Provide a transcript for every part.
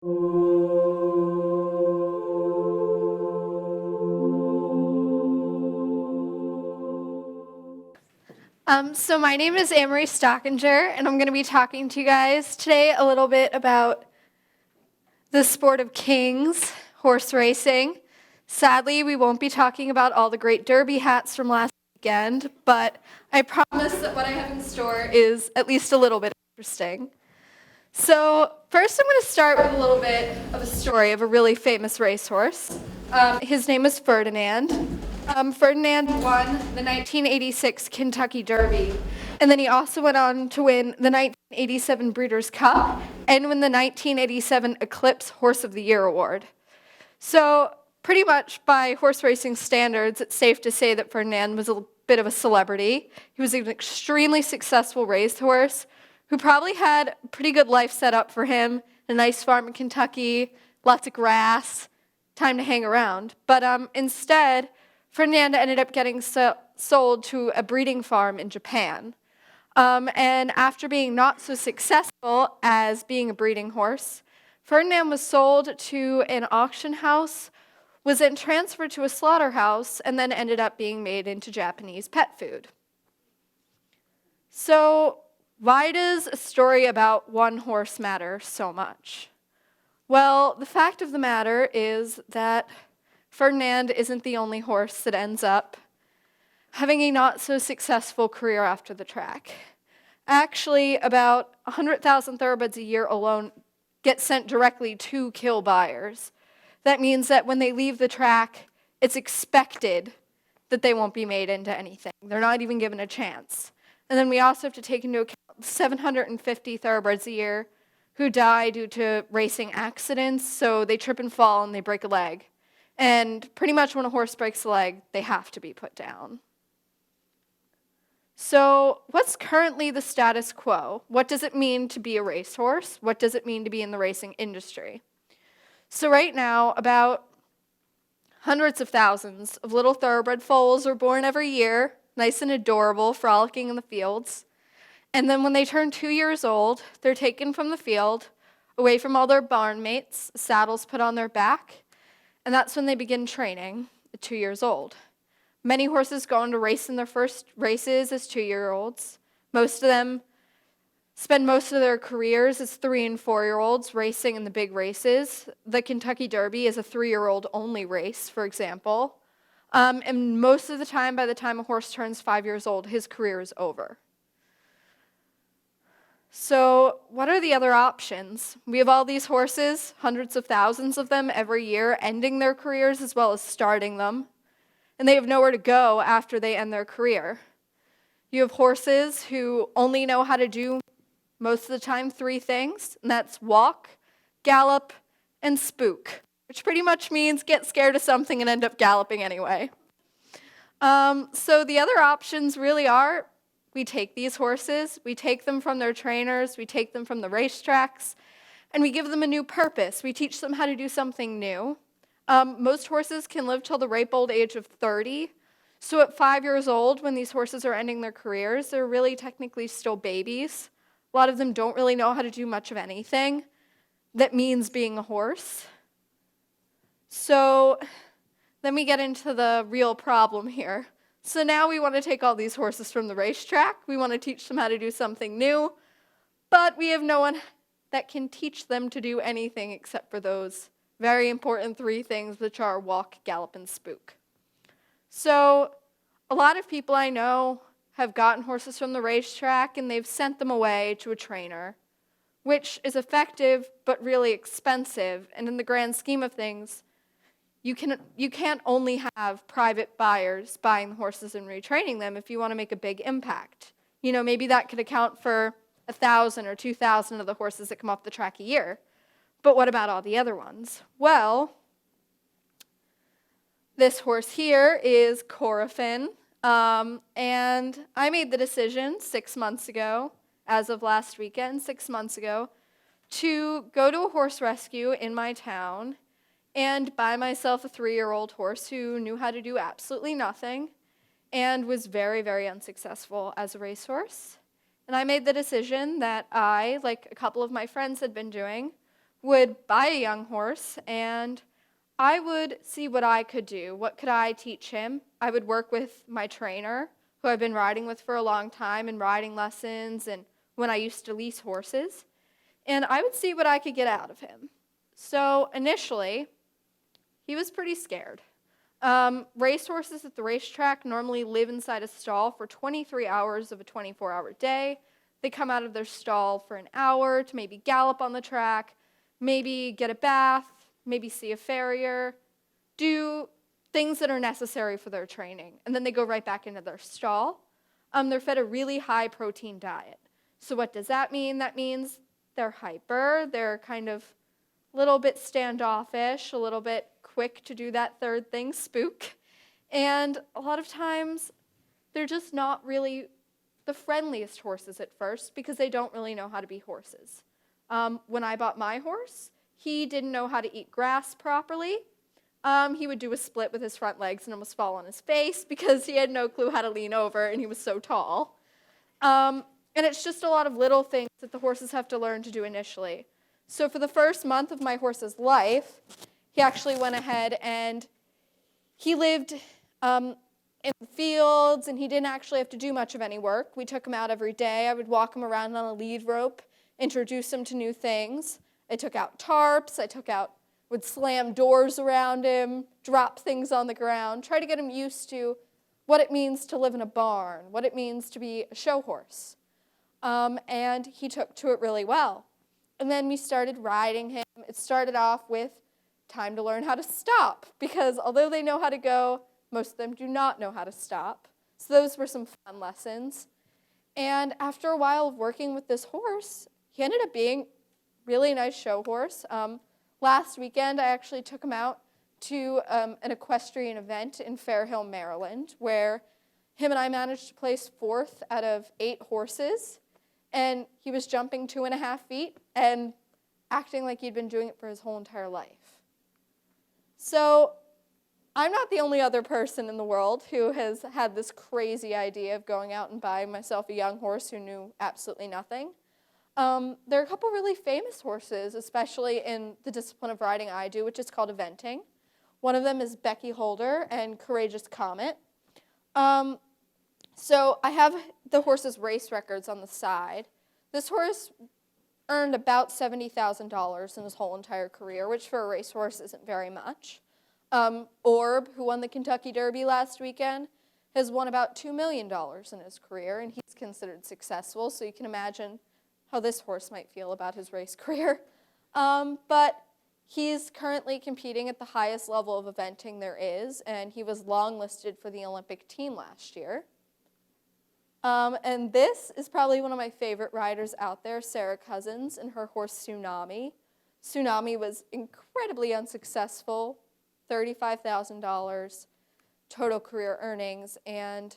So my name is Annmarie Stockinger, and I'm going to be talking to you guys today a little bit about the sport of kings, horse racing. Sadly, we won't be talking about all the great derby hats from last weekend, but I promise that what I have in store is at least a little bit interesting. So first I'm going to start with a little bit of a story of a really famous racehorse. His name is Ferdinand. Ferdinand won the 1986 Kentucky Derby, and then he also went on to win the 1987 Breeders' Cup and win the 1987 Eclipse Horse of the Year award. So pretty much by horse racing standards, it's safe to say that Ferdinand was a bit of a celebrity. He was an extremely successful racehorse who probably had a pretty good life set up for him, a nice farm in Kentucky, lots of grass, time to hang around. But instead, Ferdinand ended up getting sold to a breeding farm in Japan. And after being not so successful as being a breeding horse, Ferdinand was sold to an auction house, was then transferred to a slaughterhouse, and then ended up being made into Japanese pet food. So why does a story about one horse matter so much? Well, the fact of the matter is that Ferdinand isn't the only horse that ends up having a not so successful career after the track. Actually, about 100,000 thoroughbreds a year alone get sent directly to kill buyers. That means that when they leave the track, it's expected that they won't be made into anything. They're not even given a chance. And then we also have to take into account 750 thoroughbreds a year who die due to racing accidents, so they trip and fall and they break a leg. And pretty much when a horse breaks a leg, they have to be put down. So what's currently the status quo? What does it mean to be a racehorse? What does it mean to be in the racing industry? So right now, about hundreds of thousands of little thoroughbred foals are born every year, nice and adorable, frolicking in the fields. And then when they turn 2 years old, they're taken from the field, away from all their barn mates, saddles put on their back, and that's when they begin training at 2 years old. Many horses go on to race in their first races as 2-year-olds. Most of them spend most of their careers as 3- and 4-year-olds racing in the big races. The Kentucky Derby is a 3-year-old only race, for example. And most of the time, by the time a horse turns 5 years old, his career is over. So what are the other options? We have all these horses, hundreds of thousands of them every year, ending their careers as well as starting them. And they have nowhere to go after they end their career. You have horses who only know how to do, most of the time, 3 things, and that's walk, gallop, and spook, which pretty much means get scared of something and end up galloping anyway. So the other options really are, we take these horses, we take them from their trainers, we take them from the racetracks, and we give them a new purpose. We teach them how to do something new. Most horses can live till the ripe old age of 30. So at 5 years old, when these horses are ending their careers, they're really technically still babies. A lot of them don't really know how to do much of anything that means being a horse. So then we get into the real problem here. So now we want to take all these horses from the racetrack. We want to teach them how to do something new, but we have no one that can teach them to do anything except for those very important 3 things, which are walk, gallop, and spook. So a lot of people I know have gotten horses from the racetrack and they've sent them away to a trainer, which is effective but really expensive. And in the grand scheme of things, you can't only have private buyers buying horses and retraining them if you want to make a big impact. You know, maybe that could account for 1,000 or 2,000 of the horses that come off the track a year. But what about all the other ones? Well, this horse here is Corofin, and I made the decision 6 months ago, as of last weekend, 6 months ago, to go to a horse rescue in my town and buy myself a 3-year-old horse who knew how to do absolutely nothing and was very, very unsuccessful as a racehorse. And I made the decision that I, like a couple of my friends had been doing, would buy a young horse, and I would see what I could do. What could I teach him? I would work with my trainer, who I've been riding with for a long time, in riding lessons and when I used to lease horses, and I would see what I could get out of him. So initially, he was pretty scared. Racehorses at the racetrack normally live inside a stall for 23 hours of a 24-hour day. They come out of their stall for an hour to maybe gallop on the track, maybe get a bath, maybe see a farrier, do things that are necessary for their training, and then they go right back into their stall. They're fed a really high-protein diet. So what does that mean? That means they're hyper, they're kind of a little bit standoffish, a little bit quick to do that third thing, spook. And a lot of times, they're just not really the friendliest horses at first because they don't really know how to be horses. When I bought my horse, he didn't know how to eat grass properly. He would do a split with his front legs and almost fall on his face because he had no clue how to lean over and he was so tall. And it's just a lot of little things that the horses have to learn to do initially. So for the first month of my horse's life, he actually went ahead and he lived in the fields, and he didn't actually have to do much of any work. We took him out every day. I would walk him around on a lead rope, introduce him to new things. I took out tarps. Would slam doors around him, drop things on the ground, try to get him used to what it means to live in a barn, what it means to be a show horse. And he took to it really well. And then we started riding him. It started off with time to learn how to stop, because although they know how to go, most of them do not know how to stop. So those were some fun lessons. And after a while of working with this horse, he ended up being a really nice show horse. Last weekend, I actually took him out to an equestrian event in Fair Hill, Maryland, where him and I managed to place 4th out of 8 horses. And he was jumping 2.5 feet and acting like he'd been doing it for his whole entire life. So I'm not the only other person in the world who has had this crazy idea of going out and buying myself a young horse who knew absolutely nothing. There are a couple really famous horses, especially in the discipline of riding I do, which is called eventing. One of them is Becky Holder and Courageous Comet. So I have the horse's race records on the side. This horse earned about $70,000 in his whole entire career, which for a racehorse isn't very much. Orb, who won the Kentucky Derby last weekend, has won about $2 million in his career, and he's considered successful, so you can imagine how this horse might feel about his race career. But he's currently competing at the highest level of eventing there is, and he was long-listed for the Olympic team last year. And this is probably one of my favorite riders out there, Sarah Cousins, and her horse Tsunami. Tsunami was incredibly unsuccessful, $35,000 total career earnings, and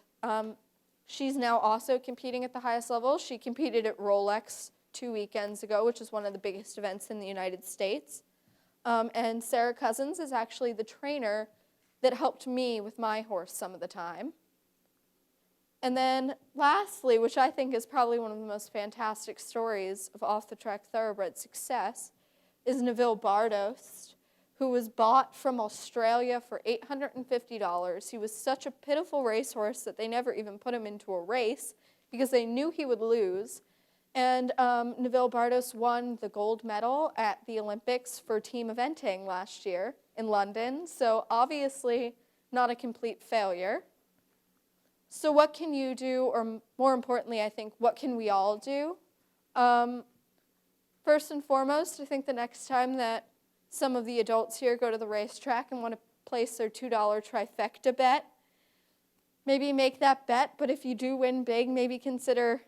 she's now also competing at the highest level. She competed at Rolex 2 weekends ago, which is one of the biggest events in the United States. And Sarah Cousins is actually the trainer that helped me with my horse some of the time. And then lastly, which I think is probably one of the most fantastic stories of off-the-track thoroughbred success, is Neville Bardos, who was bought from Australia for $850. He was such a pitiful racehorse that they never even put him into a race because they knew he would lose. And Neville Bardos won the gold medal at the Olympics for team eventing last year in London, so obviously not a complete failure. So what can you do, or more importantly, I think, what can we all do? First and foremost, I think the next time that some of the adults here go to the racetrack and want to place their $2 trifecta bet, maybe make that bet, but if you do win big, maybe consider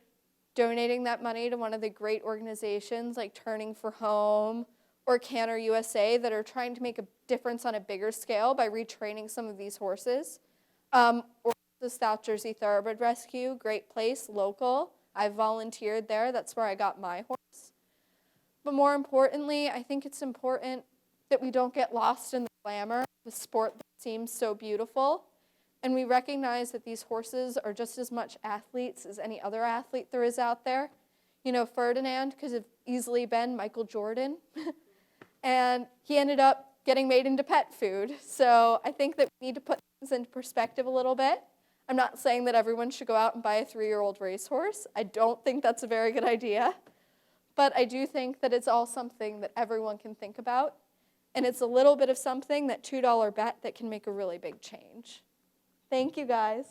donating that money to one of the great organizations like Turning for Home or Canner USA that are trying to make a difference on a bigger scale by retraining some of these horses. Or the South Jersey Thoroughbred Rescue, great place, local. I volunteered there. That's where I got my horse. But more importantly, I think it's important that we don't get lost in the glamour of the sport that seems so beautiful. And we recognize that these horses are just as much athletes as any other athlete there is out there. You know, Ferdinand could have easily been Michael Jordan. and he ended up getting made into pet food. So I think that we need to put things into perspective a little bit. I'm not saying that everyone should go out and buy a 3-year-old racehorse. I don't think that's a very good idea. But I do think that it's all something that everyone can think about. And it's a little bit of something, that $2 bet, that can make a really big change. Thank you, guys.